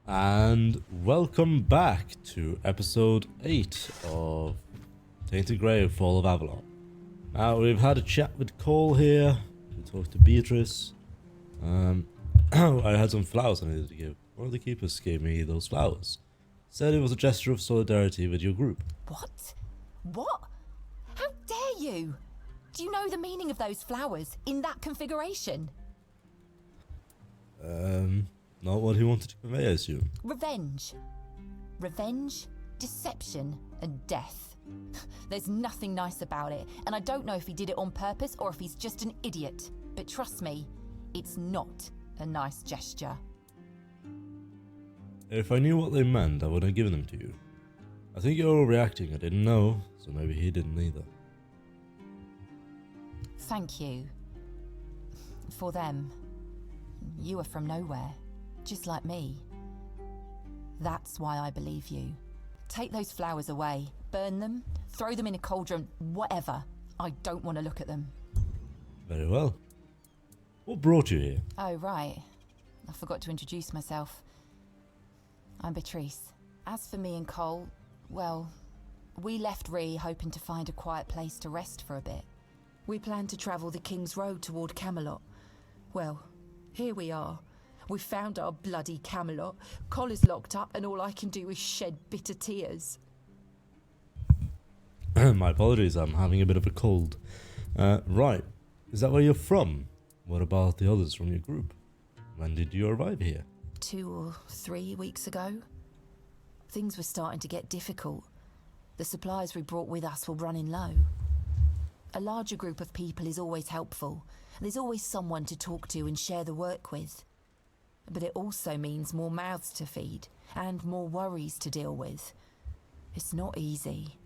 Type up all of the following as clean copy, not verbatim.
And welcome back to episode 8 of Tainted Grail, Fall of Avalon. Now, we've had a chat with Cole here, we talked to Beatrice. I had some flowers I needed to give. One of the keepers gave me those flowers. Said it was a gesture of solidarity with your group. What? What? How dare you? Do you know the meaning of those flowers in that configuration? Not what he wanted to convey, I assume. Revenge. Revenge, deception, and death. There's nothing nice about it, and I don't know if he did it on purpose or if he's just an idiot. But trust me, it's not a nice gesture. If I knew what they meant, I would have given them to you. I think you're overreacting. I didn't know, so maybe he didn't either. Thank you. For them. You are from nowhere, just like me. That's why I believe you. Take those flowers away, burn them, throw them in a cauldron, whatever. I don't want to look at them. Very well. What brought you here? Oh, right. I forgot to introduce myself. I'm Beatrice. As for me and Cole, well, we left Ree hoping to find a quiet place to rest for a bit. We planned to travel the King's Road toward Camelot. Well, here we are. We've found our bloody Camelot. Cole is locked up and all I can do is shed bitter tears. My apologies, I'm having a bit of a cold. Right. Is that where you're from? What about the others from your group? When did you arrive here? 2 or 3 weeks ago. Things were starting to get difficult. The supplies we brought with us were running low. A larger group of people is always helpful. There's always someone to talk to and share the work with. But it also means more mouths to feed and more worries to deal with. It's not easy.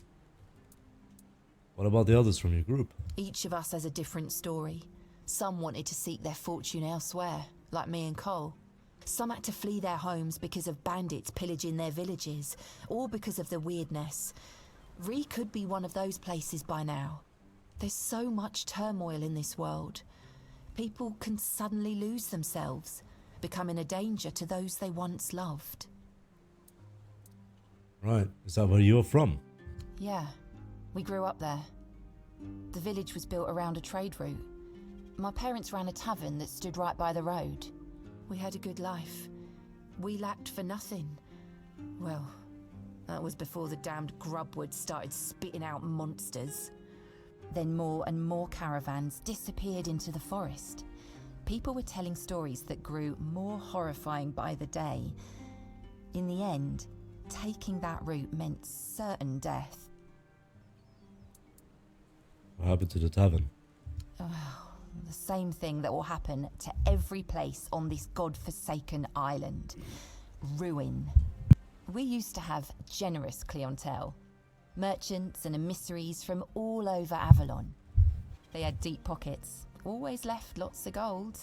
What about the others from your group? Each of us has a different story. Some wanted to seek their fortune elsewhere, like me and Cole. Some had to flee their homes because of bandits pillaging their villages, or because of the weirdness. Ree could be one of those places by now. There's so much turmoil in this world. People can suddenly lose themselves, becoming a danger to those they once loved. Right, is that where you're from? Yeah, we grew up there. The village was built around a trade route. My parents ran a tavern that stood right by the road. We had a good life. We lacked for nothing. Well, that was before the damned grubwood started spitting out monsters. Then more and more caravans disappeared into the forest. People were telling stories that grew more horrifying by the day. In the end, taking that route meant certain death. What happened to the tavern? The same thing that will happen to every place on this god-forsaken island. Ruin. We used to have generous clientele. Merchants and emissaries from all over Avalon. They had deep pockets, always left lots of gold.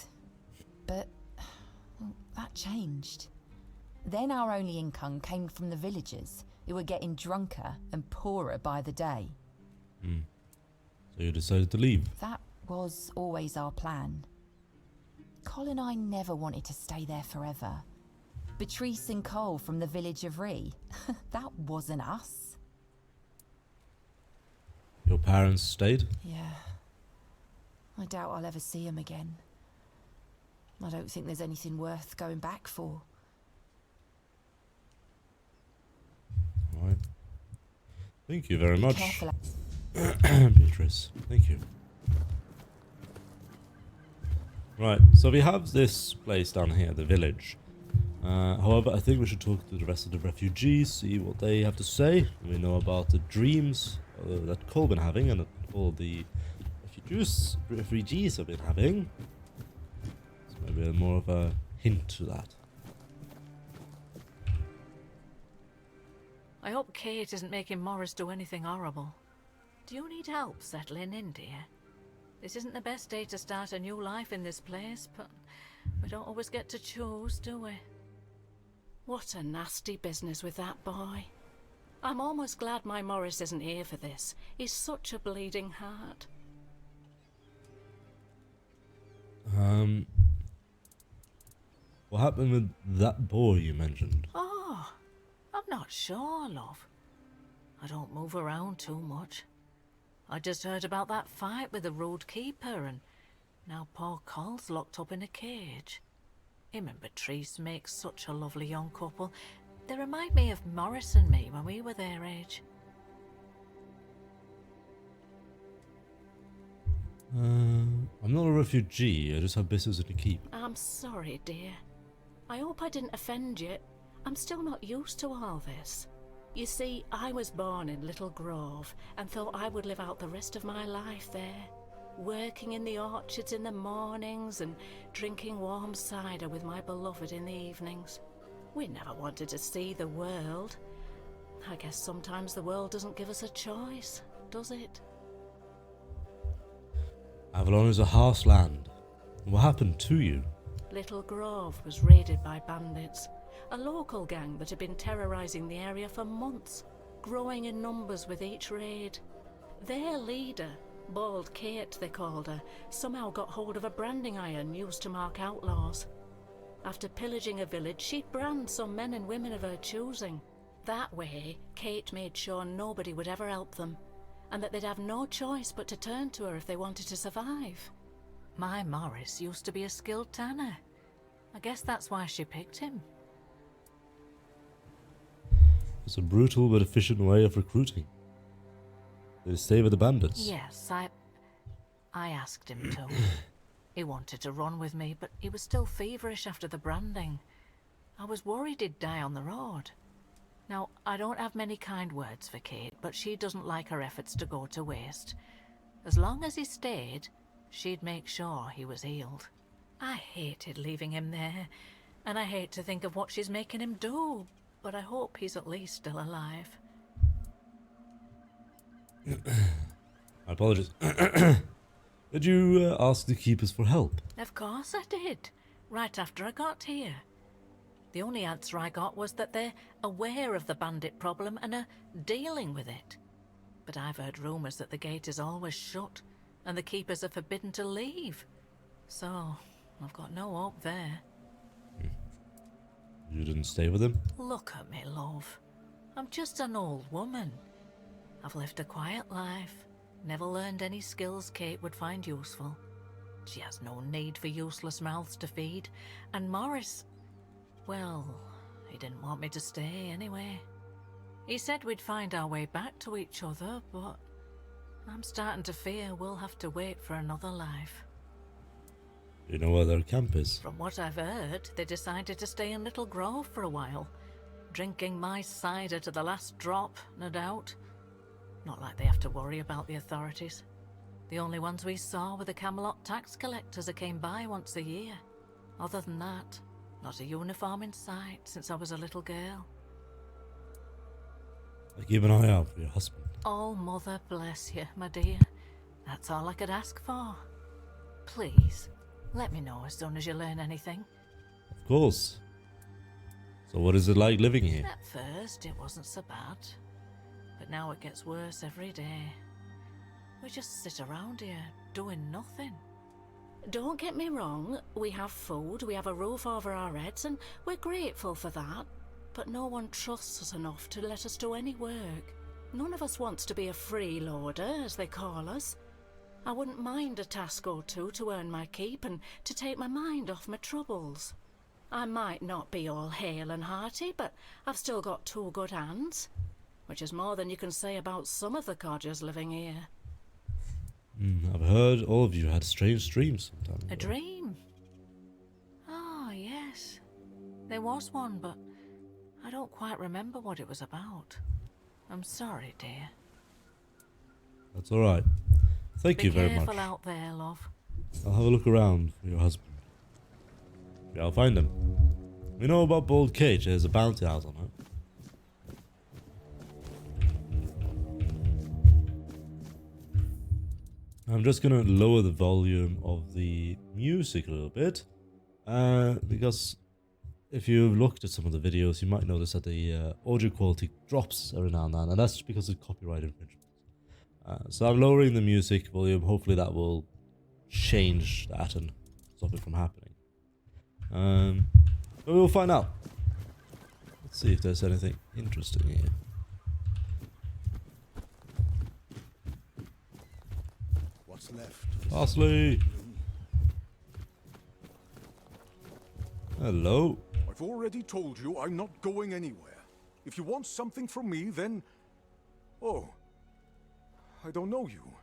But that changed. Then our only income came from the villagers, who were getting drunker and poorer by the day. So you decided to leave? That was always our plan. Cole and I never wanted to stay there forever. Beatrice and Cole from the village of Ree, that wasn't us. Your parents stayed? Yeah. I doubt I'll ever see him again. I don't think there's anything worth going back for. Right. Thank you very much. Careful. Beatrice, thank you. Right, so we have this place down here, the village. However, I think we should talk to the rest of the refugees, see what they have to say. We know about the dreams that Cole been having and that all the refugees have been having. So maybe more of a hint to that. I hope Kate isn't making Morris do anything horrible. Do you need help settling in, dear? This isn't the best day to start a new life in this place, but we don't always get to choose, do we? What a nasty business with that boy. I'm almost glad my Morris isn't here for this. He's such a bleeding heart. What happened with that boy you mentioned? Oh, I'm not sure, love. I don't move around too much. I just heard about that fight with the road keeper, and now poor Cole's locked up in a cage. Him and Patrice make such a lovely young couple. They remind me of Morris and me when we were their age. I'm not a refugee, I just have business in the keep. I'm sorry, dear. I hope I didn't offend you. I'm still not used to all this. You see, I was born in Little Grove and thought I would live out the rest of my life there, working in the orchards in the mornings and drinking warm cider with my beloved in the evenings. We never wanted to see the world. I guess sometimes the world doesn't give us a choice, does it? Avalon is a harsh land. What happened to you? Little Grove was raided by bandits, a local gang that had been terrorizing the area for months, growing in numbers with each raid. Their leader, Bald Kate they called her, somehow got hold of a branding iron used to mark outlaws. After pillaging a village, she'd brand some men and women of her choosing. That way, Kate made sure nobody would ever help them, and that they'd have no choice but to turn to her if they wanted to survive. My Morris used to be a skilled tanner. I guess that's why she picked him. It's a brutal but efficient way of recruiting. Did he stay with the bandits? Yes, I asked him to. He wanted to run with me, but he was still feverish after the branding. I was worried he'd die on the road. Now, I don't have many kind words for Kate, but she doesn't like her efforts to go to waste. As long as he stayed, she'd make sure he was healed. I hated leaving him there, and I hate to think of what she's making him do, but I hope he's at least still alive. My apologies. Did you ask the keepers for help? Of course I did, right after I got here. The only answer I got was that they're aware of the bandit problem and are dealing with it. But I've heard rumours that the gate is always shut and the keepers are forbidden to leave. So, I've got no hope there. You didn't stay with them? Look at me, love. I'm just an old woman. I've lived a quiet life, never learned any skills Kate would find useful. She has no need for useless mouths to feed, and Morris, well, he didn't want me to stay anyway. He said we'd find our way back to each other, but I'm starting to fear we'll have to wait for another life. Do you know where their camp is? From what I've heard, they decided to stay in Little Grove for a while, drinking my cider to the last drop, no doubt. Not like they have to worry about the authorities. The only ones we saw were the Camelot tax collectors that came by once a year. Other than that, not a uniform in sight since I was a little girl. I keep an eye out for your husband. Oh, Mother bless you, my dear. That's all I could ask for. Please, let me know as soon as you learn anything. Of course. So what is it like living here? At first, it wasn't so bad. But now it gets worse every day. We just sit around here, doing nothing. Don't get me wrong, we have food, we have a roof over our heads, and we're grateful for that. But no one trusts us enough to let us do any work. None of us wants to be a freeloader, as they call us. I wouldn't mind a task or two to earn my keep and to take my mind off my troubles. I might not be all hale and hearty, but I've still got two good hands, which is more than you can say about some of the codgers living here. I've heard all of you had strange dreams sometimes. A dream? Oh, yes. There was one, but I don't quite remember what it was about. I'm sorry, dear. That's alright. Thank you very much. Be careful out there, love. I'll have a look around for your husband. Yeah, I'll find him. We know about Bald Cage. There's a bounty out on it. I'm just gonna lower the volume of the music a little bit, because if you've looked at some of the videos, you might notice that the audio quality drops every now and then, and that's because of copyright infringement. So I'm lowering the music volume. Hopefully that will change that and stop it from happening. But we'll find out. Let's see if there's anything interesting here. What's left? Parsley! Hello. I've already told you I'm not going anywhere. If you want something from me, then... Oh. I don't know you.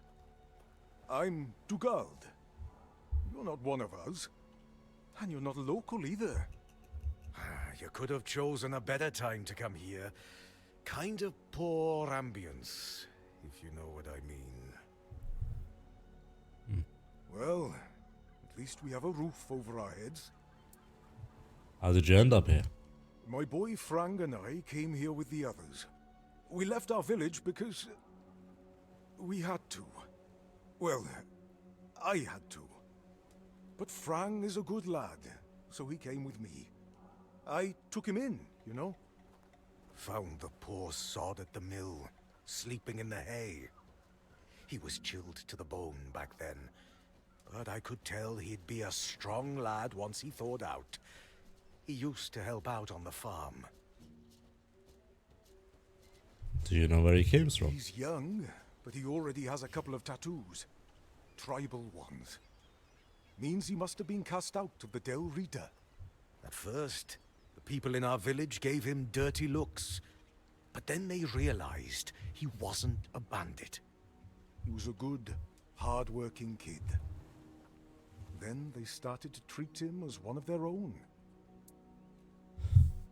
I'm Dugald. You're not one of us. And you're not a local either. You could have chosen a better time to come here. Kind of poor ambience, if you know what I mean. Well, at least we have a roof over our heads. How did you end up here? My boy Frank and I came here with the others. We left our village because... we had to. Well, I had to. But Frank is a good lad, so he came with me. I took him in, you know? Found the poor sod at the mill, sleeping in the hay. He was chilled to the bone back then, but I could tell he'd be a strong lad once he thawed out. He used to help out on the farm. Do you know where he came from? He's young, but he already has a couple of tattoos. Tribal ones. Means he must have been cast out of the Del Rita. At first, the people in our village gave him dirty looks, but then they realized he wasn't a bandit. He was a good, hard-working kid. Then they started to treat him as one of their own.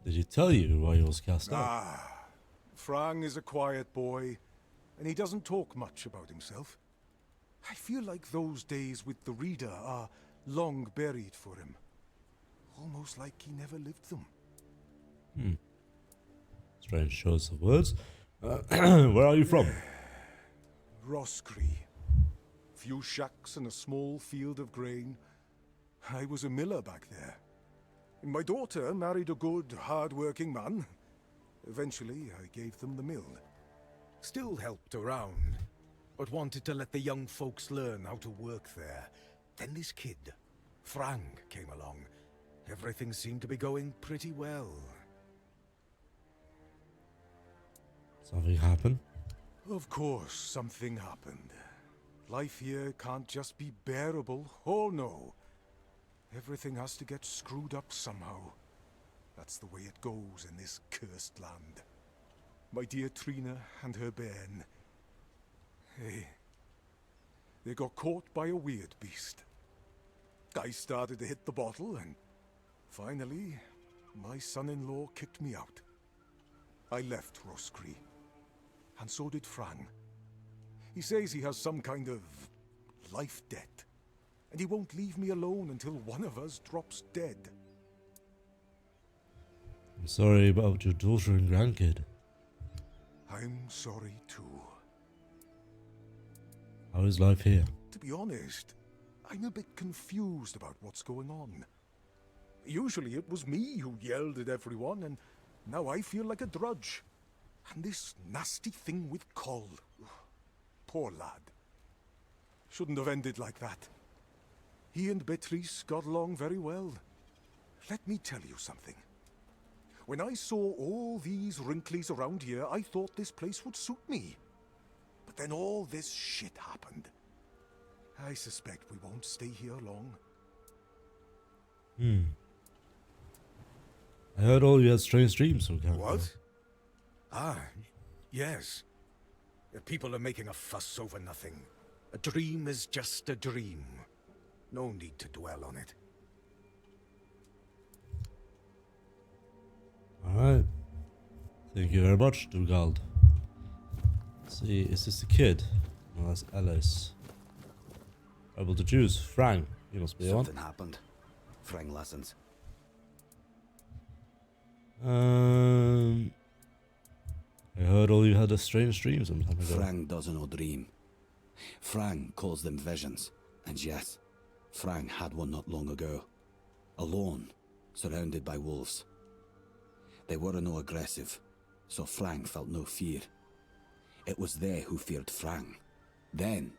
Did he tell you why he was cast out? Ah, Frank is a quiet boy, and he doesn't talk much about himself. I feel like those days with the reader are long buried for him. Almost like he never lived them. Strange choice of words. Where are you from? Roscree. Few shacks and a small field of grain. I was a miller back there. My daughter married a good, hard-working man. Eventually, I gave them the mill. Still helped around, but wanted to let the young folks learn how to work there. Then this kid, Frank, came along. Everything seemed to be going pretty well. Something happened? Of course, something happened. Life here can't just be bearable. Oh no. Everything has to get screwed up somehow. That's the way it goes in this cursed land. My dear Trina and her bairn. They got caught by a weird beast. I started to hit the bottle and finally, my son-in-law kicked me out. I left Roscree. And so did Fran. He says he has some kind of life debt. And he won't leave me alone until one of us drops dead. I'm sorry about your daughter and grandkid. I'm sorry too. How is life here? To be honest, I'm a bit confused about what's going on. Usually it was me who yelled at everyone, and now I feel like a drudge. And this nasty thing with Col. Poor lad. Shouldn't have ended like that. He and Beatrice got along very well. Let me tell you something. When I saw all these wrinklies around here, I thought this place would suit me. But then all this shit happened. I suspect we won't stay here long. I heard all you had strange dreams from Canada. What? Ah, yes. People are making a fuss over nothing. A dream is just a dream. No need to dwell on it. Alright. Thank you very much, Dugald. Let's see, is this the kid? No, that's Alice. Able to choose. Frank. You must be Something happened. Frank listens. on. I heard all you had a strange dream some time ago. Frank doesn't know dream. Frank calls them visions. And yes, Frank had one not long ago. Alone, surrounded by wolves. They were no aggressive, so Frank felt no fear. It was they who feared Frank. Then,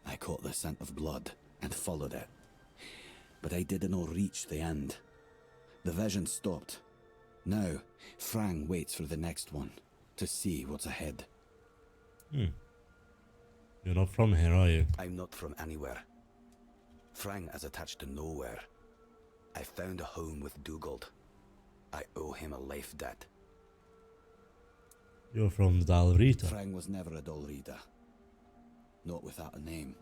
I caught the scent of blood and followed it. But I didn't reach the end. The vision stopped. Now, Frang waits for the next one, to see what's ahead. You're not from here, are you? I'm not from anywhere. Frang is attached to nowhere. I found a home with Dugald. I owe him a life debt. You're from the Dalrita. Frang was never a Dalrita. Not without a name.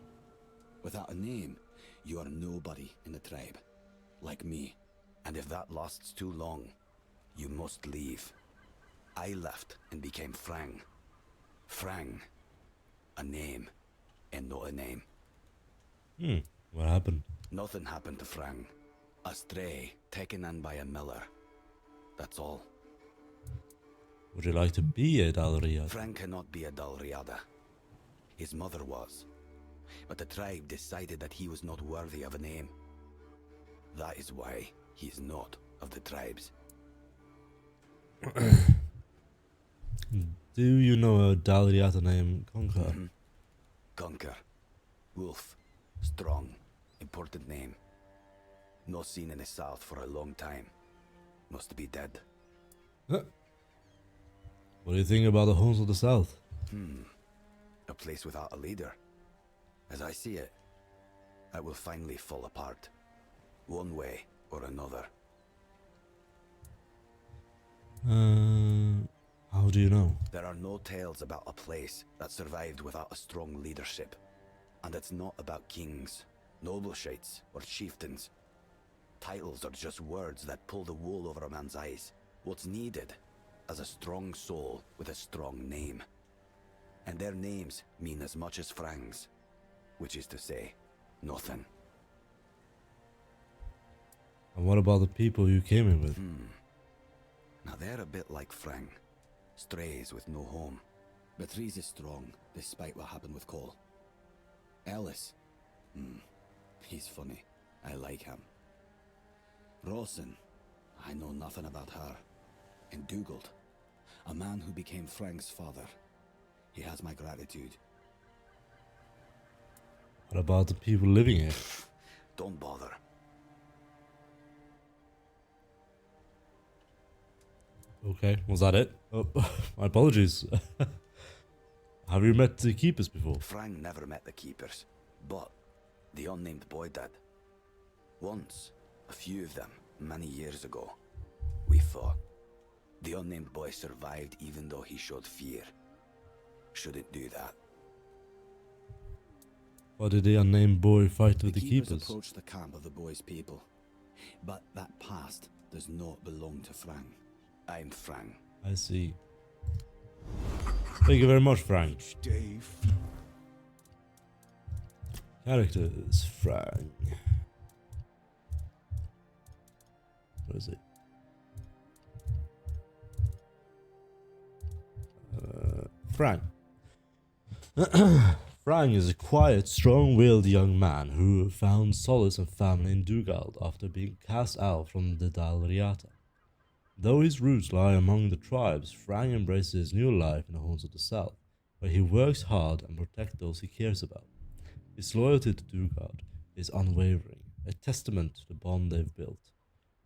Without a name, you are nobody in the tribe. Like me. And if that lasts too long, you must leave. I left and became Frang. Frang. A name, and not a name. What happened? Nothing happened to Frang. A stray, taken in by a miller. That's all. Would you like to be a Dalriata? Frang cannot be a Dalriada. His mother was. But the tribe decided that he was not worthy of a name. That is why he is not of the tribes. Do you know a Dalriata named Conquer? Conquer. Wolf. Strong. Important name. Not seen in the south for a long time. Must be dead. What do you think about the Homes of the South? A place without a leader. As I see it, it will finally fall apart. One way or another. How do you know? There are no tales about a place that survived without a strong leadership. And it's not about kings, nobleshites, or chieftains. Titles are just words that pull the wool over a man's eyes. What's needed is a strong soul with a strong name. And their names mean as much as Frang's, which is to say, nothing. And what about the people you came in with? Now they're a bit like Frang. Strays with no home. Beatrice is strong, despite what happened with Cole. Ellis? He's funny. I like him. Rawson? I know nothing about her. And Dugald? A man who became Frang's father. He has my gratitude. What about the people living here? Don't bother. Okay, was that it? Oh, my apologies. Have you met the keepers before? Frang never met the keepers, but the unnamed boy did. Once, a few of them, many years ago, we fought. The unnamed boy survived even though he showed fear. Shouldn't do that. Why did the unnamed boy fight with the keepers? Approached the camp of the boy's people, but that past does not belong to Frang. I'm Frang. I see. Thank you very much, Frank. Dave. Characters, Frank. Where is it? Frank. Frank is a quiet, strong-willed young man who found solace and family in Dugald after being cast out from the Dalriata. Though his roots lie among the tribes, Frank embraces his new life in the Homes of the South, where he works hard and protects those he cares about. His loyalty to Dugald is unwavering, a testament to the bond they've built.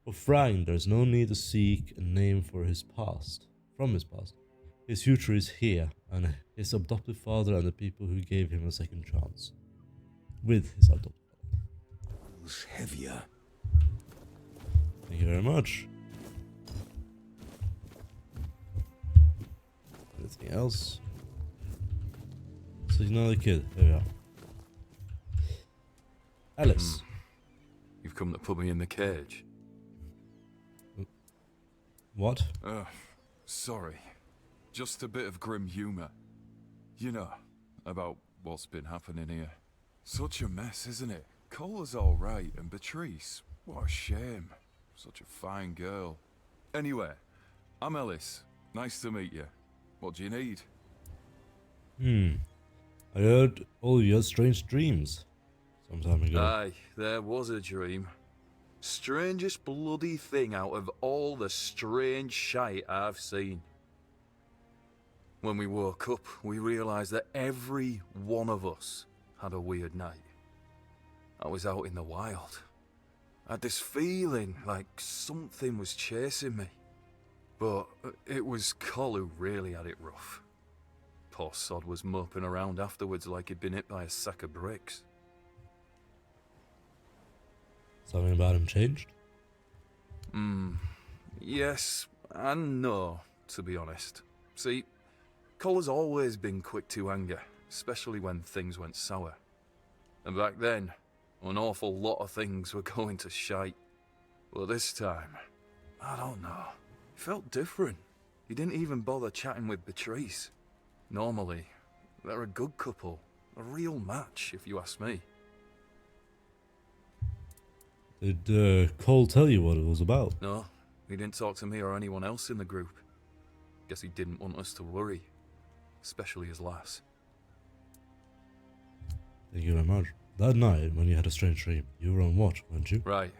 For Frank, there is no need to seek a name for his past, from his past. His future is here, and his adopted father and the people who gave him a second chance. With his adopted father. Feels heavier. Thank you very much. Anything else? So he's another kid. There we are. Alice. You've come to put me in the cage. What? Sorry. Just a bit of grim humour. You know, about what's been happening here. Such a mess, isn't it? Cola's alright, and Beatrice, what a shame. Such a fine girl. Anyway, I'm Ellis. Nice to meet you. What do you need? I heard all you had strange dreams some time ago. Aye, there was a dream. Strangest bloody thing out of all the strange shite I've seen. When we woke up, we realised that every one of us had a weird night. I was out in the wild. I had this feeling like something was chasing me. But it was Col who really had it rough. Poor sod was moping around afterwards like he'd been hit by a sack of bricks. Something about him changed? Yes and no, to be honest. See, Col has always been quick to anger, especially when things went sour. And back then, an awful lot of things were going to shite. But this time, I don't know. It felt different. He didn't even bother chatting with Beatrice. Normally, they're a good couple. A real match, if you ask me. Did Cole tell you what it was about? No, he didn't talk to me or anyone else in the group. Guess he didn't want us to worry. Especially his lass. Thank you very much. That night, when you had a strange dream, you were on watch, weren't you? Right.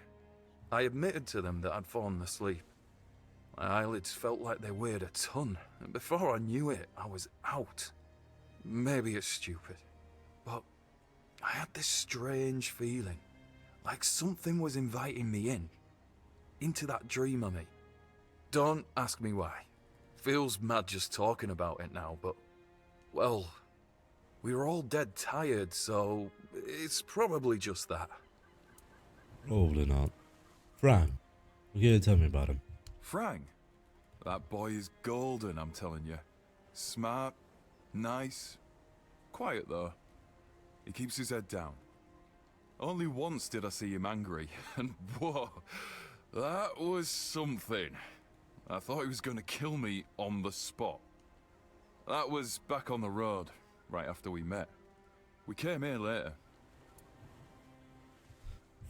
I admitted to them that I'd fallen asleep. My eyelids felt like they weighed a ton, and before I knew it, I was out. Maybe it's stupid, but I had this strange feeling, like something was inviting me into that dream of me. Don't ask me why. Feels mad just talking about it now, but, well, we were all dead tired, so it's probably just that. Probably not. Frank, you gotta tell me about him. Frank? That boy is golden, I'm telling you. Smart, nice, quiet though. He keeps his head down. Only once did I see him angry, and whoa, that was something. I thought he was gonna kill me on the spot. That was back on the road, right after we met. We came here later.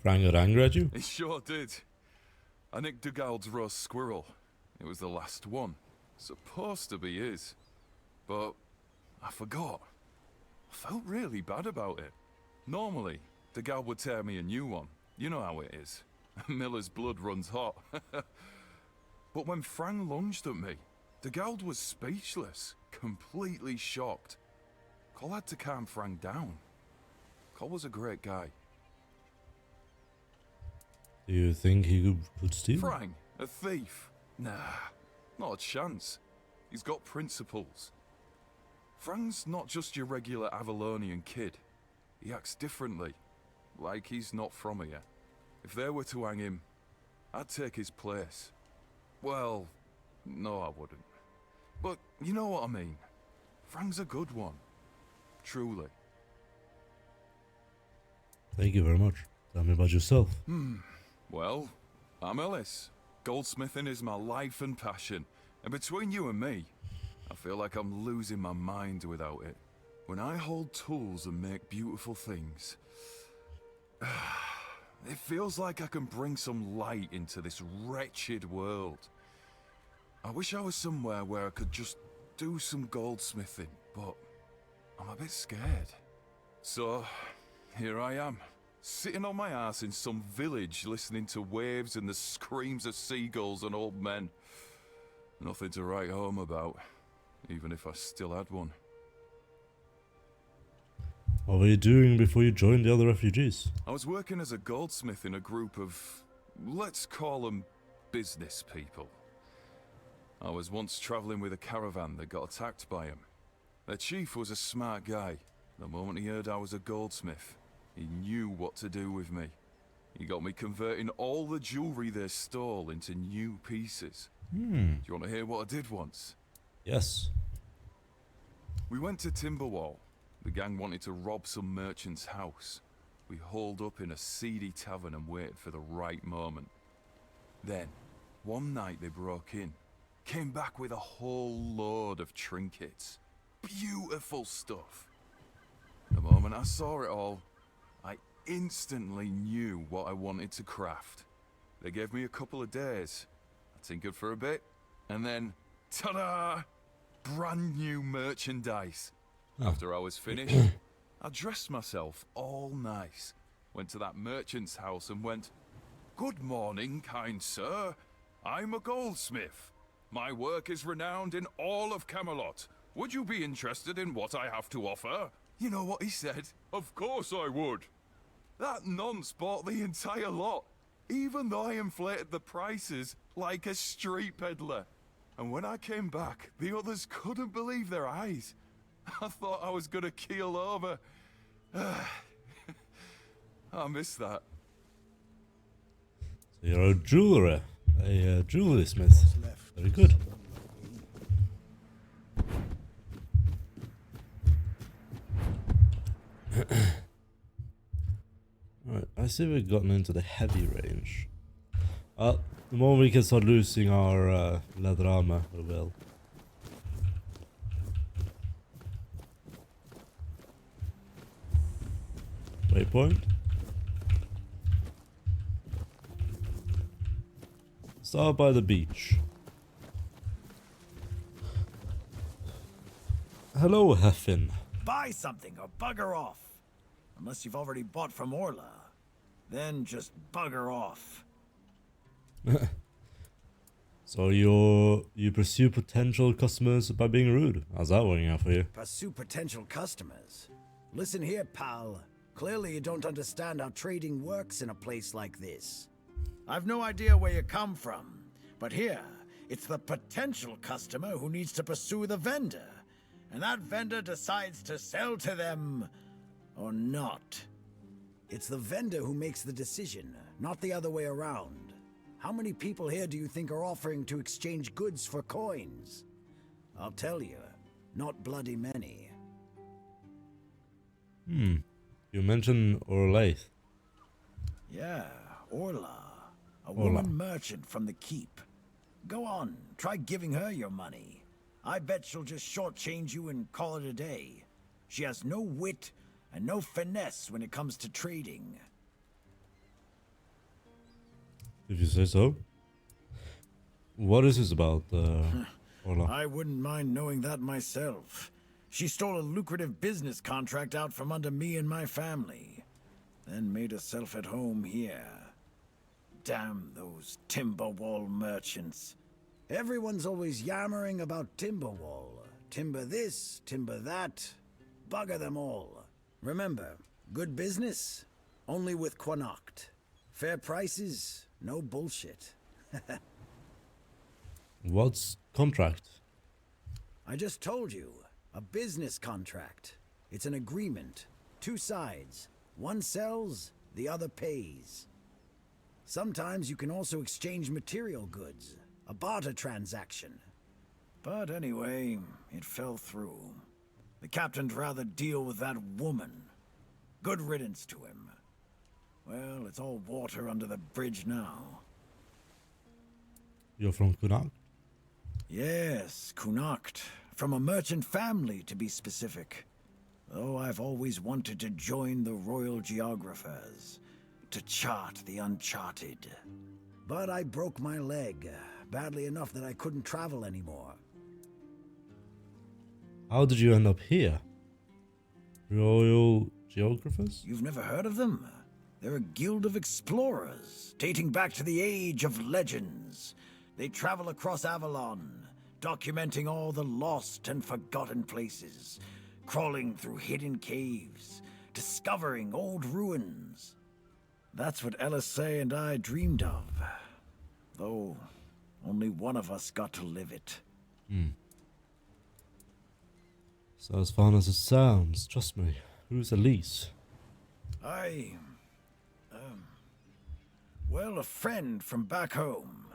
Frank got angry at you? He sure did. I nicked Dugald's roast squirrel. It was the last one. Supposed to be his. But I forgot. I felt really bad about it. Normally, Dugald would tear me a new one. You know how it is. Miller's blood runs hot. But when Frank lunged at me, Dugald was speechless, completely shocked. Cole had to calm Frank down. Cole was a great guy. Do you think he could steal? Frank, a thief? Nah, not a chance. He's got principles. Frank's not just your regular Avalonian kid. He acts differently, like he's not from here. If they were to hang him, I'd take his place. Well, no I wouldn't. But you know what I mean. Frank's a good one. Truly. Thank you very much. Tell me about yourself. Well, I'm Ellis. Goldsmithing is my life and passion. And between you and me, I feel like I'm losing my mind without it. When I hold tools and make beautiful things, it feels like I can bring some light into this wretched world. I wish I was somewhere where I could just do some goldsmithing, but I'm a bit scared. So, here I am, sitting on my ass in some village listening to waves and the screams of seagulls and old men. Nothing to write home about, even if I still had one. What were you doing before you joined the other refugees? I was working as a goldsmith in a group of, let's call them, business people. I was once travelling with a caravan that got attacked by him. Their chief was a smart guy. The moment he heard I was a goldsmith, he knew what to do with me. He got me converting all the jewellery they stole into new pieces. Do you want to hear what I did once? Yes. We went to Timberwall. The gang wanted to rob some merchant's house. We holed up in a seedy tavern and waited for the right moment. Then, one night they broke in. Came back with a whole load of trinkets. Beautiful stuff. The moment I saw it all, I instantly knew what I wanted to craft. They gave me a couple of days. I tinkered for a bit, and then, ta-da! Brand new merchandise. After I was finished, I dressed myself all nice, went to that merchant's house and went, "Good morning, kind sir. I'm a goldsmith. My work is renowned in all of Camelot. Would you be interested in what I have to offer?" You know what he said? "Of course I would." That nonce bought the entire lot. even though I inflated the prices like a street peddler. And when I came back, the others couldn't believe their eyes. I thought I was gonna keel over. I miss that. So you're a jeweler, a jewelry smith. Very good. Right, I see we've gotten into the heavy range. The moment we can start losing our leather armor, we will. Waypoint. Start by the beach. Hello, Heffin. Buy something or bugger off. Unless you've already bought from Orla. Then just bugger off. So you pursue potential customers by being rude. How's that working out for you? Pursue potential customers. Listen here, pal. Clearly you don't understand how trading works in a place like this. I've no idea where you come from, but here, it's the potential customer who needs to pursue the vendor. And that vendor decides to sell to them or not. It's the vendor who makes the decision, not the other way around. How many people here do you think are offering to exchange goods for coins? I'll tell you, not bloody many. You mentioned Orlaith. Yeah, Orla. A woman merchant from the keep. Go on, try giving her your money. I bet she'll just shortchange you and call it a day. She has no wit and no finesse when it comes to trading. If you say so. What is this about, Orla? I wouldn't mind knowing that myself. She stole a lucrative business contract out from under me and my family, then made herself at home here. Damn those Timberwall merchants. Everyone's always yammering about Timberwall. Timber this, timber that. Bugger them all. Remember, good business, only with Quanacht. Fair prices, no bullshit. What's contract? I just told you. A business contract. It's an agreement. Two sides. One sells, the other pays. Sometimes you can also exchange material goods. A barter transaction. But anyway, it fell through. The captain'd rather deal with that woman. Good riddance to him. Well, it's all water under the bridge now. You're from Kunak? Yes, Kunacht. From a merchant family, to be specific. Though I've always wanted to join the Royal Geographers. To chart the uncharted. But I broke my leg. Badly enough that I couldn't travel anymore. How did you end up here? Royal Geographers? You've never heard of them? They're a guild of explorers, dating back to the age of legends. They travel across Avalon, documenting all the lost and forgotten places, crawling through hidden caves, discovering old ruins. That's what LSA and I dreamed of. Though, only one of us got to live it. So as fun as it sounds, trust me. Who's Elise? Well, a friend from back home.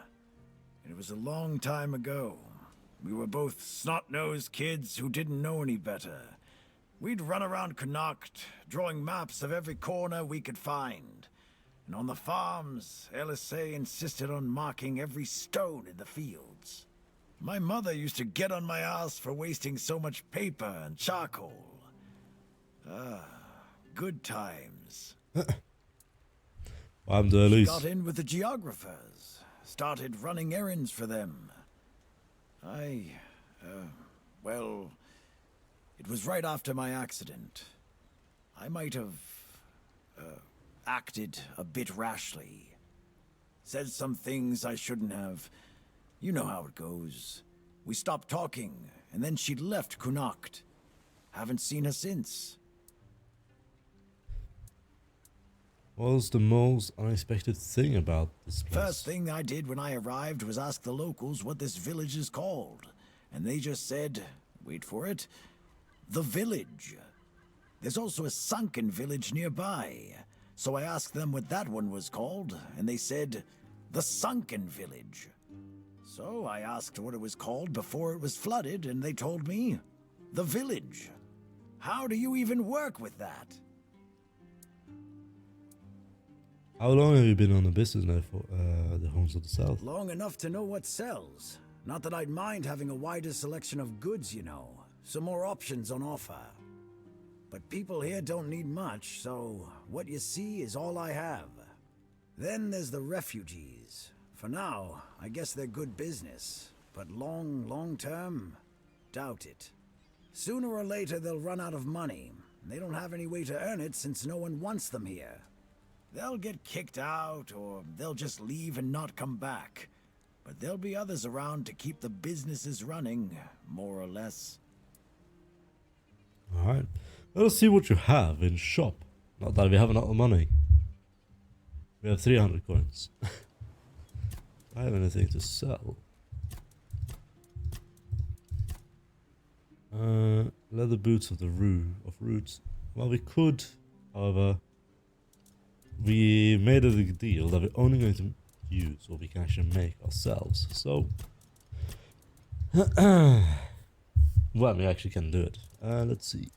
It was a long time ago. We were both snot-nosed kids who didn't know any better. We'd run around Connacht, drawing maps of every corner we could find. And on the farms, LSA insisted on marking every stone in the fields. My mother used to get on my ass for wasting so much paper and charcoal. Good times. I'm the She Elise. got in with the geographers, started running errands for them. Well, it was right after my accident. I might have, acted a bit rashly. Said some things I shouldn't have. You know how it goes. We stopped talking, and then she left Connacht. Haven't seen her since. What was the most unexpected thing about this place? First thing I did when I arrived was ask the locals what this village is called. And they just said, wait for it, the village. There's also a sunken village nearby. So I asked them what that one was called, and they said, the sunken village. So I asked what it was called before it was flooded, and they told me, the village. How do you even work with that? How long have you been on the business now for the Homes of the South? Long enough to know what sells. Not that I'd mind having a wider selection of goods, you know. Some more options on offer. But people here don't need much, so what you see is all I have. Then there's the refugees. For now, I guess they're good business. But long term, doubt it. Sooner or later they'll run out of money. They don't have any way to earn it since no one wants them here. They'll get kicked out, or they'll just leave and not come back. But there'll be others around to keep the businesses running, more or less. Alright. Let us see what you have in shop. Not that we have a lot of money. We have 300 coins. I have anything to sell. Leather boots of roots. Well, we could, however, we made a deal that we're only going to use what we can actually make ourselves. So, well, we actually can do it. Let's see.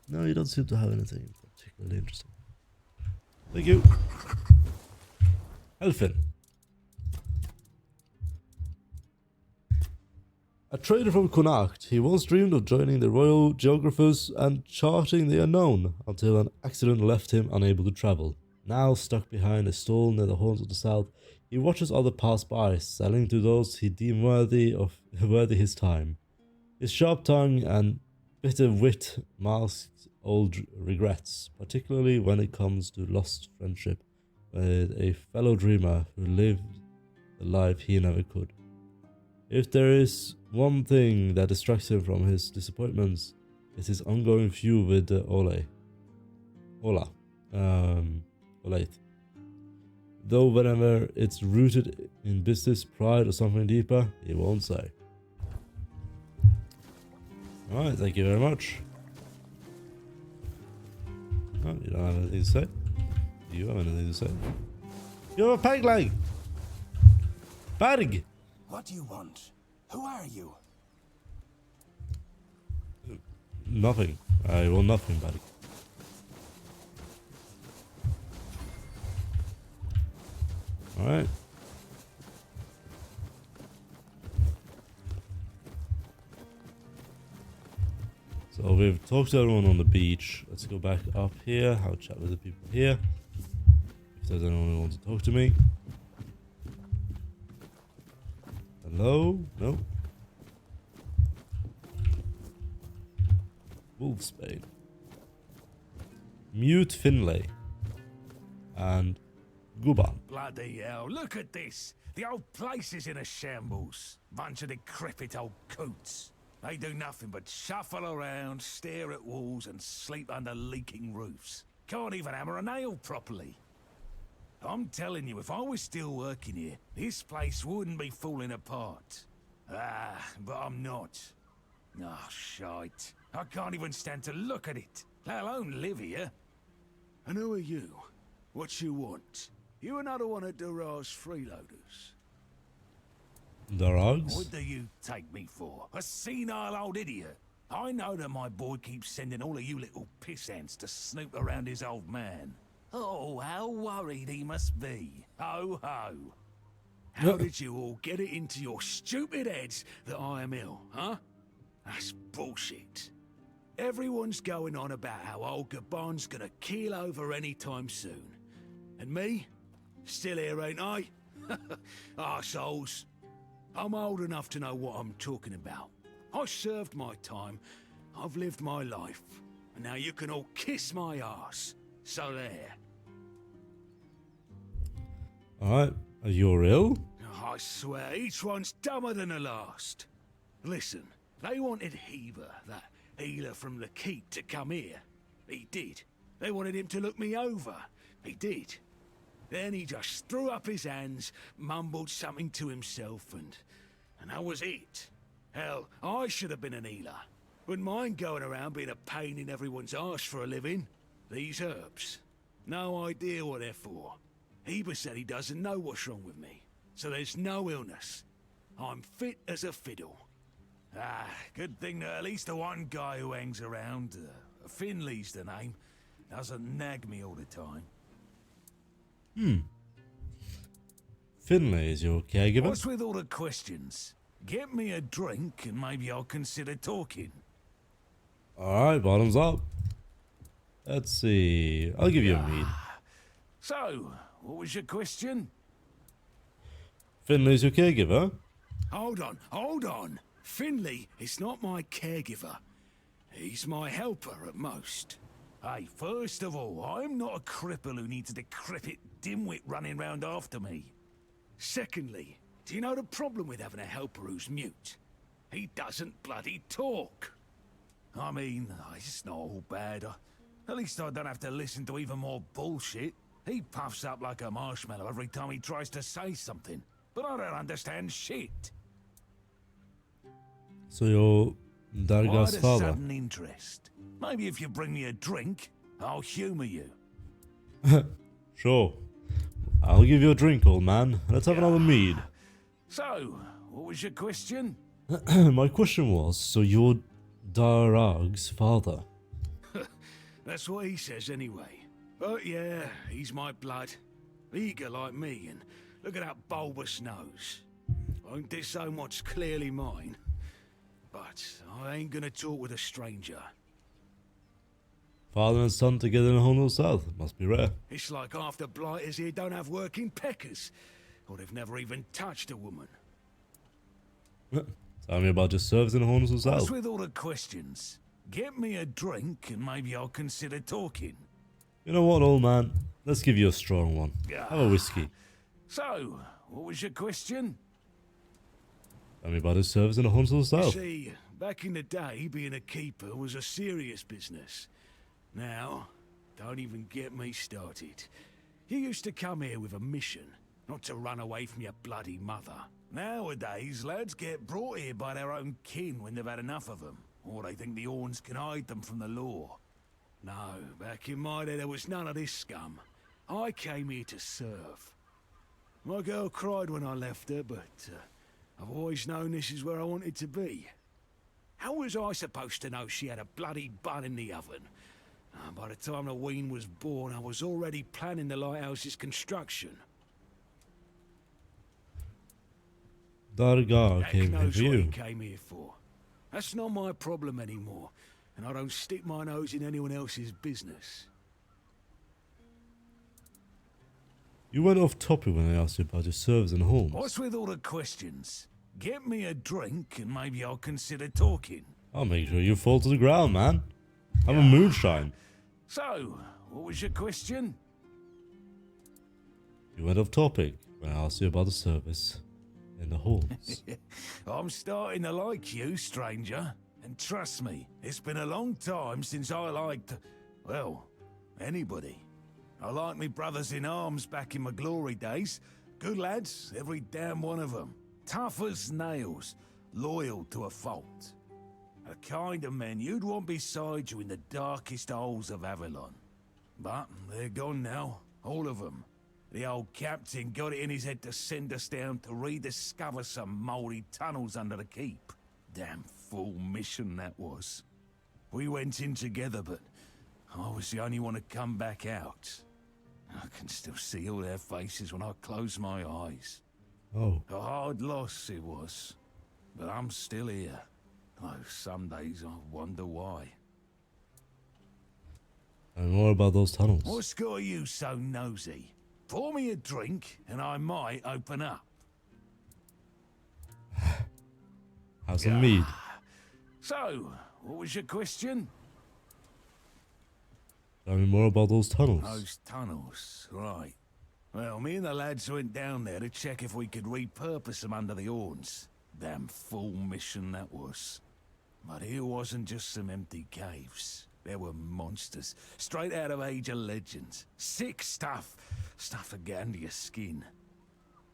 No, you don't seem to have anything particularly interesting. Thank you. Elfin. A trader from Connacht, he once dreamed of joining the royal geographers and charting the unknown, until an accident left him unable to travel. Now stuck behind a stall near the Horns of the South, he watches others pass by, selling to those he deemed worthy his time. His sharp tongue and bitter wit masks old regrets, particularly when it comes to lost friendship with a fellow dreamer who lived the life he never could. If there is one thing that distracts him from his disappointments, it's his ongoing feud with Ola. Though whenever it's rooted in business, pride, or something deeper, he won't say. Alright, thank you very much. Oh, you don't have anything to say? Do you have anything to say? You have a peg leg! Berg! What do you want? Who are you? Nothing. I will nothing, Berg. Alright. So we've talked to everyone on the beach. Let's go back up here, have a chat with the people here. If there's anyone who wants to talk to me. Hello? No. Wolfsbane. Mute Finlay. And Guban. Bloody hell, look at this! The old place is in a shambles. Bunch of decrepit old coots. They do nothing but shuffle around, stare at walls, and sleep under leaking roofs. Can't even hammer a nail properly. I'm telling you, if I was still working here, this place wouldn't be falling apart. Ah, but I'm not. Oh, shite. I can't even stand to look at it, let alone live here. And who are you? What you want? You another one of Durar's freeloaders? Dogs? What do you take me for? A senile old idiot? I know that my boy keeps sending all of you little pissants to snoop around his old man. Oh, how worried he must be. Ho ho. How did you all get it into your stupid heads that I am ill, huh? That's bullshit. Everyone's going on about how old Gabon's gonna keel over anytime soon. And me? Still here, ain't I? Arseholes. I'm old enough to know what I'm talking about. I served my time. I've lived my life. And now you can all kiss my arse. So there. Alright, you're ill? I swear, each one's dumber than the last. Listen, they wanted Heber, that healer from the keep, to come here. He did. They wanted him to look me over. He did. Then he just threw up his hands, mumbled something to himself, and that was it. Hell, I should have been an healer. Wouldn't mind going around being a pain in everyone's arse for a living. These herbs. No idea what they're for. Heber said he doesn't know what's wrong with me, so there's no illness. I'm fit as a fiddle. Ah, good thing that at least the one guy who hangs around, Finley's the name, doesn't nag me all the time. Finlay is your caregiver? What's with all the questions? Get me a drink and maybe I'll consider talking. Alright, bottoms up. Let's see. I'll give you a mead. So, what was your question? Finlay's your caregiver? Hold on. Finley is not my caregiver. He's my helper at most. Hey, first of all, I'm not a cripple who needs a decrepit dimwit running round after me. Secondly, do you know the problem with having a helper who's mute? He doesn't bloody talk. I mean, it's not all bad. At least I don't have to listen to even more bullshit. He puffs up like a marshmallow every time he tries to say something. But I don't understand shit. So you're Why Darga's the father? sudden interest? Maybe if you bring me a drink, I'll humour you. Sure. I'll give you a drink, old man. Let's have another mead. So, what was your question? My question was, so you're Darag's father? That's what he says anyway. But yeah, he's my blood. Eager like me, and look at that bulbous nose. Won't disown what's clearly mine. But I ain't gonna talk with a stranger. Father and son together in a home south. Must be rare. It's like half the blighters here don't have working peckers. Or they've never even touched a woman. Tell me about your service in a home south. What's with all the questions? Get me a drink and maybe I'll consider talking. You know what, old man? Let's give you a strong one. Have a whiskey. So, what was your question? Tell me about his service in a home You south. see, back in the day, being a keeper was a serious business. Now, don't even get me started. You used to come here with a mission, not to run away from your bloody mother. Nowadays, lads get brought here by their own kin when they've had enough of them, or they think the Orns can hide them from the law. No, back in my day there was none of this scum. I came here to serve. My girl cried when I left her, but I've always known this is where I wanted to be. How was I supposed to know she had a bloody bun in the oven? By the time the wean was born, I was already planning the lighthouse's construction. Darga Heck came here knows for what he you. came here for. That's not my problem anymore, and I don't stick my nose in anyone else's business. You went off topic when I asked you about your service in homes. What's with all the questions? Get me a drink and maybe I'll consider talking. I'll make sure you fall to the ground, man. I'm a moonshine. So, what was your question? You went off topic when I asked you about the service in the homes. I'm starting to like you, stranger. And trust me, it's been a long time since I liked, well, anybody. I liked me brothers in arms back in my glory days. Good lads, every damn one of them. Tough as nails, loyal to a fault. A kind of men you'd want beside you in the darkest holes of Avalon. But they're gone now, all of them. The old captain got it in his head to send us down to rediscover some mouldy tunnels under the keep. Damn fool mission that was. We went in together, but I was the only one to come back out. I can still see all their faces when I close my eyes. Oh. A hard loss it was, but I'm still here. Though some days I wonder why. And more about those tunnels. What's got you so nosy? Pour me a drink and I might open up. Have some mead. So, what was your question? Tell me more about those tunnels. Those tunnels, right. Well, me and the lads went down there to check if we could repurpose them under the Orns. Damn fool mission that was. But here wasn't just some empty caves. There were monsters, straight out of Age of Legends. Sick stuff. Stuff to get under your skin.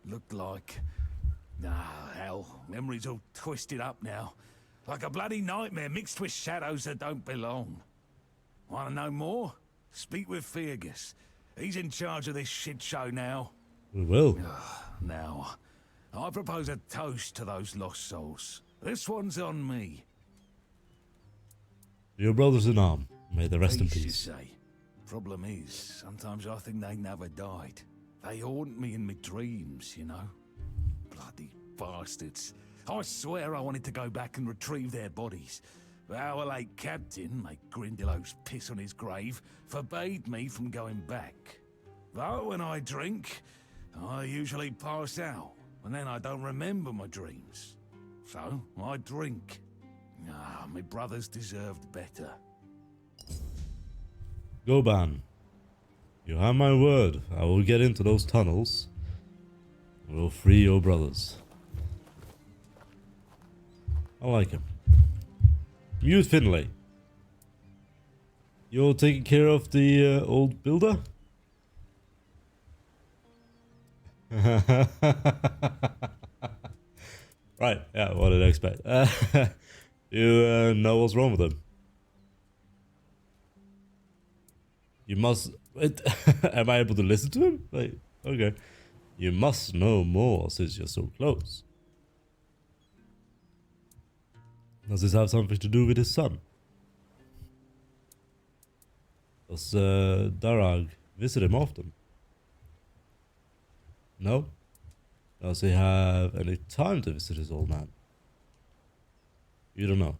Looked like... Ah, hell, memories all twisted up now. Like a bloody nightmare mixed with shadows that don't belong. Want to know more? Speak with Fergus. He's in charge of this shit show now. We will. Now, I propose a toast to those lost souls. This one's on me. Your brothers in arm. May they rest in You peace. say. Problem is, sometimes I think they never died. They haunt me in my dreams, you know. Bloody bastards. I swear I wanted to go back and retrieve their bodies. But our late captain, make Grindelows piss on his grave, forbade me from going back. But when I drink, I usually pass out, and then I don't remember my dreams. So, I drink. Ah, my brothers deserved better. Goban, you have my word. I will get into those tunnels. We'll free your brothers. I like him. Mute Finlay. You're taking care of the old builder? Right, yeah, what did I expect? You know what's wrong with him? You must... Wait, am I able to listen to him? Like, okay. You must know more since you're so close. Does this have something to do with his son? Does Darag visit him often? No? Does he have any time to visit his old man? You don't know.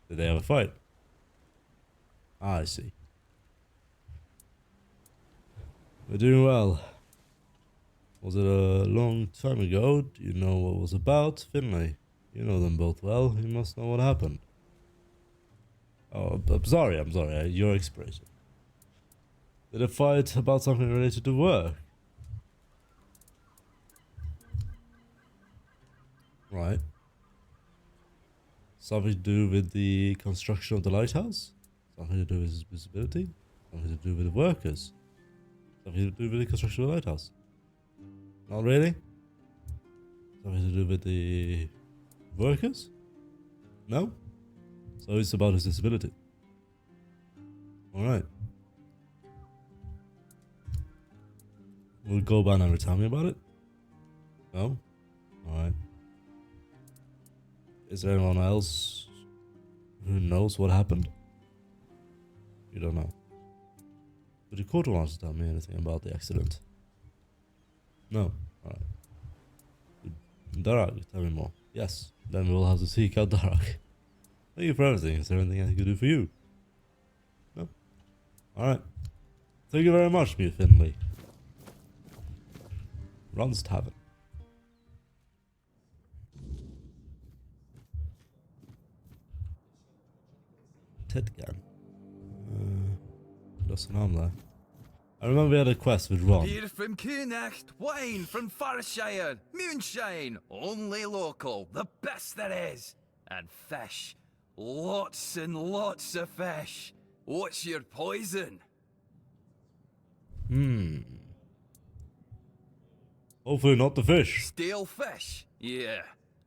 Did they have a fight? Ah, I see. We're doing well. Was it a long time ago? Do you know what it was about? Finlay, you know them both well. You must know what happened. Oh, I'm sorry. Your expression. Did it fight about something related to work? Right. Something to do with the construction of the lighthouse? Something to do with his visibility? Something to do with the workers? Something to do with the construction of the lighthouse? Not really? Something to do with the workers? No? So it's about his disability. Alright. Will Goban ever tell me about it? No? Alright. Is there anyone else who knows what happened? You don't know. But the court wants to tell me anything about the accident. No. Alright. Darag, tell me more. Yes. Then we'll have to seek out Darag. Thank you for everything. Is there anything I can do for you? No? Alright. Thank you very much, Mute Finlay. Ron's Tavern. Tidgan. Lost an arm there. I remember we had a quest with Ron. Beer from Kunacht, wine from Farshire, moonshine, only local, the best there is. And fish, lots and lots of fish. What's your poison? Hopefully not the fish. Stale fish? Yeah.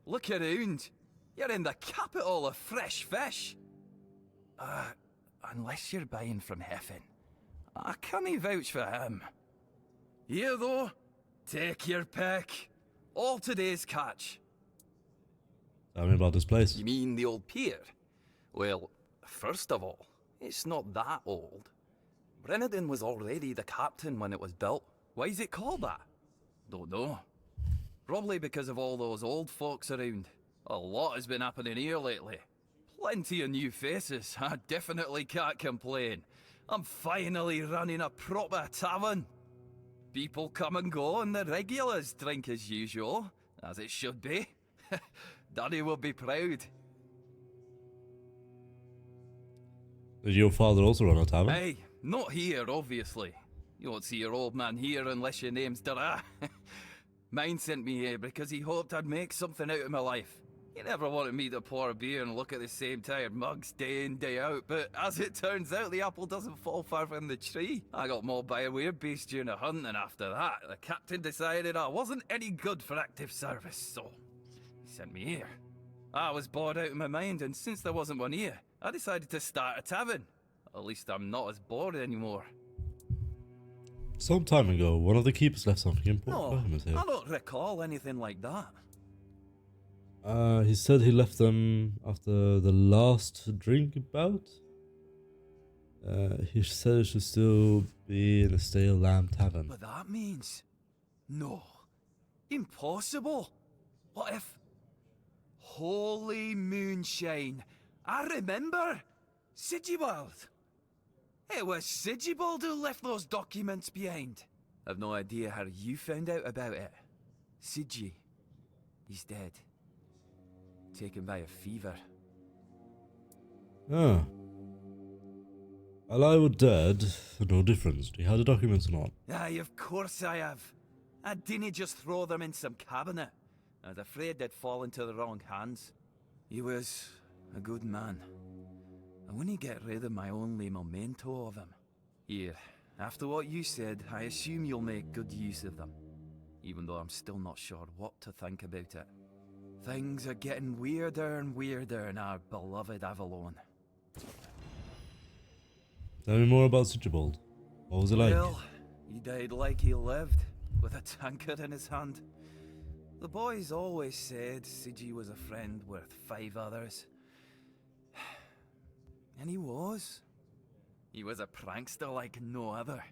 Look around. You're in the capital of fresh fish. Unless you're buying from Heffen. I can't vouch for him. Here though, take your pick. All today's catch. Tell me about this place. You mean the old pier? Well, first of all, it's not that old. Brennadin was already the captain when it was built. Why is it called that? Don't know. Probably because of all those old folks around. A lot has been happening here lately. Plenty of new faces. I definitely can't complain. I'm finally running a proper tavern. People come and go and the regulars drink as usual, as it should be. Daddy will be proud. Did your father also run a tavern? Hey, not here, obviously. You won't see your old man here unless your name's Dara. Mine sent me here because he hoped I'd make something out of my life. He never wanted me to pour a beer and look at the same tired mugs day in, day out, but as it turns out, the apple doesn't fall far from the tree. I got mauled by a werebeast during a hunt, and after that, the captain decided I wasn't any good for active service, so he sent me here. I was bored out of my mind, and since there wasn't one here, I decided to start a tavern. At least I'm not as bored anymore. Some time ago, one of the keepers left something important No, documents here. I don't recall anything like that. He said he left them after the last drink bout. He said it should still be in the Stale Lamb Tavern. But that means... No. Impossible. What if... Holy moonshine. I remember. Sigibald. It was Sigibald who left those documents behind. I've no idea how you found out about it. Sigi. He's dead. Taken by a fever. Ah. Alive or dead, no difference. Do you have the documents or not? Aye, of course I have. I didn't just throw them in some cabinet. I was afraid they'd fall into the wrong hands. He was a good man. I wouldn't get rid of my only memento of him. Here, after what you said, I assume you'll make good use of them. Even though I'm still not sure what to think about it. Things are getting weirder and weirder in our beloved Avalon. Tell me more about Sigibald. What was it like? Well, he died like he lived, with a tankard in his hand. The boys always said Sigi was a friend worth 5 others. And he was. He was a prankster like no other.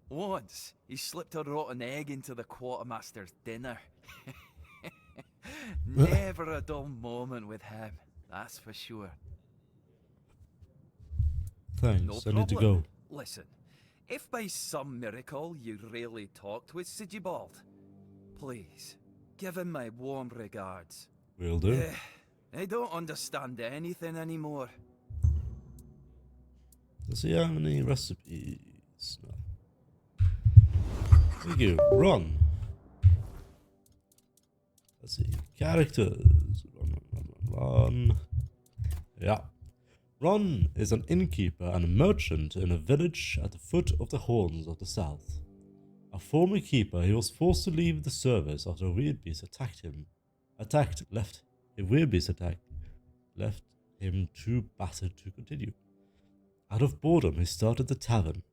Once, he slipped a rotten egg into the quartermaster's dinner. Never a dull moment with him, that's for sure. Thanks, No I need to problem. go. Listen, if by some miracle you really talked with Sigibald, please, give him my warm regards. Will do. I don't understand anything anymore. Does he have any recipes? No. Thank you. Ron. Let's see. Characters. Ron. Yeah. Ron is an innkeeper and a merchant in a village at the foot of the Horns of the South. A former keeper, he was forced to leave the service after a weirbeast left him too battered to continue. Out of boredom, he started the tavern,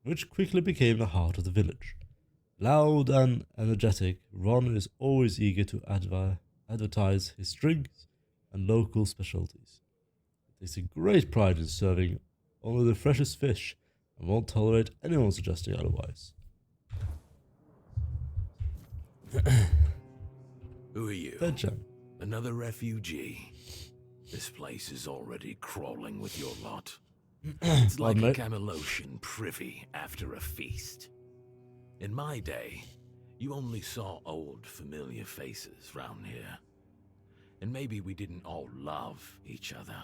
which quickly became the heart of the village. Loud and energetic, Ron is always eager to advertise his drinks and local specialties. He takes a great pride in serving only the freshest fish and won't tolerate anyone suggesting otherwise. Who are you? Dead Jam. Another refugee? This place is already crawling with your lot. It's like a Camelosian privy after a feast. In my day, you only saw old familiar faces round here. And maybe we didn't all love each other,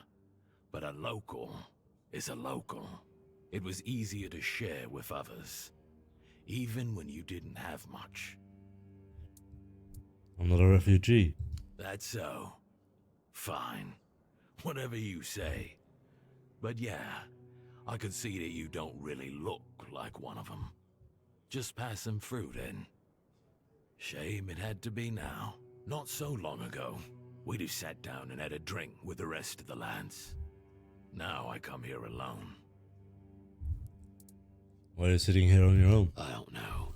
but a local is a local. It was easier to share with others, even when you didn't have much. I'm not a refugee. That's so. Fine. Whatever you say. But yeah, I could see that you don't really look like one of them. Just pass them through then. Shame it had to be now. Not so long ago, we'd have sat down and had a drink with the rest of the lads. Now I come here alone. Why are you sitting here on your own? I don't know.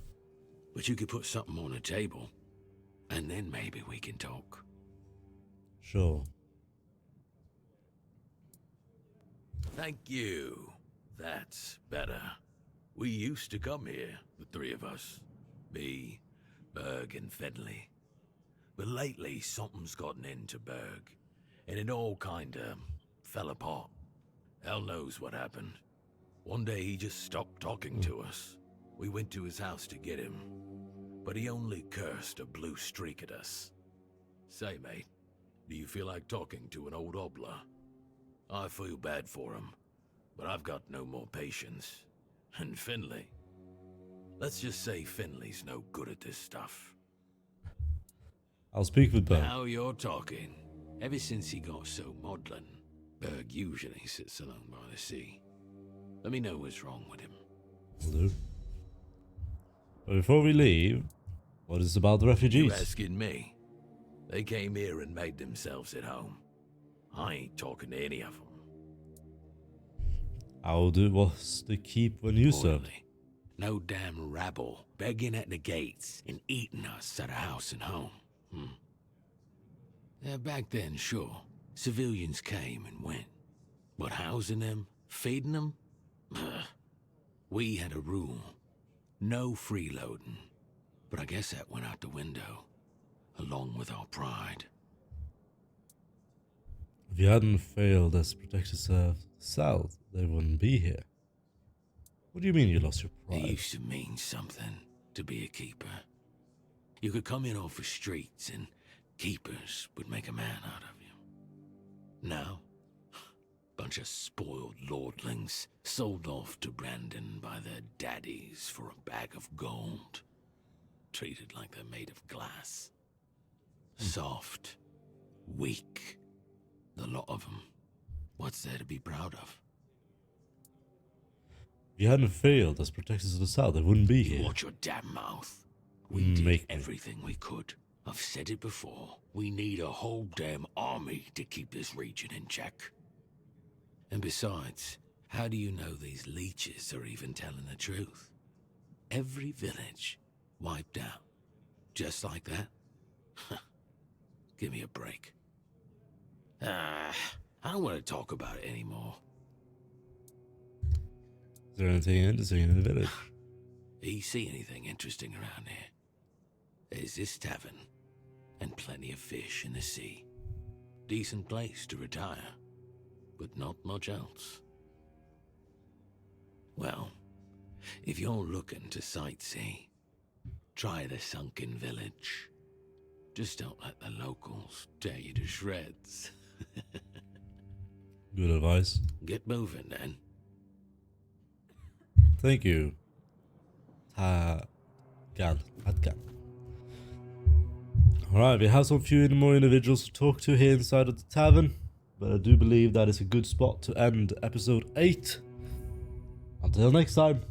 But you could put something on the table, and then maybe we can talk. Sure. Thank you. That's better. We used to come here, the 3 of us. Me, Berg, and Finley. But lately, something's gotten into Berg, and it all kinda fell apart. Hell knows what happened. One day he just stopped talking to us. We went to his house to get him, but he only cursed a blue streak at us. Say, mate, do you feel like talking to an old obla? I feel bad for him, but I've got no more patience. And Finley? Let's just say Finley's no good at this stuff. I'll speak with Bert. Now you're talking. Ever since he got so maudlin, Berg usually sits alone by the sea. Let me know what's wrong with him. Will do. But before we leave, what is it about the You refugees? asking me? They came here and made themselves at home. I ain't talking to any of them. How do was the keep when you served? Poorly. No damn rabble begging at the gates and eating us at a house and home. Yeah, back then, sure, civilians came and went. But housing them, feeding them? We had a rule. No freeloading. But I guess that went out the window, along with our pride. If you hadn't failed as protectors of the South, they wouldn't be here. What do you mean you lost your It pride? used to mean something to be a keeper. You could come in off the streets and keepers would make a man out of you. Now, bunch of spoiled lordlings sold off to Brandon by their daddies for a bag of gold. Treated like they're made of glass. Soft. Weak. The lot of them. What's there to be proud of? If you hadn't failed as protectors of the South, they wouldn't be You here. watch your damn mouth. We did Make me. everything we could. I've said it before. We need a whole damn army to keep this region in check. And besides, how do you know these leeches are even telling the truth? Every village wiped out. Just like that? Give me a break. I don't want to talk about it anymore. Is there anything interesting in the village? You see anything interesting around here? There's this tavern, and plenty of fish in the sea. Decent place to retire, but not much else. Well, if you're looking to sightsee, try the sunken village. Just don't let the locals tear you to shreds. Good advice. Get moving then. Thank you. Alright, we have some few more individuals to talk to here inside of the tavern, but I do believe that is a good spot to end episode 8. Until next time.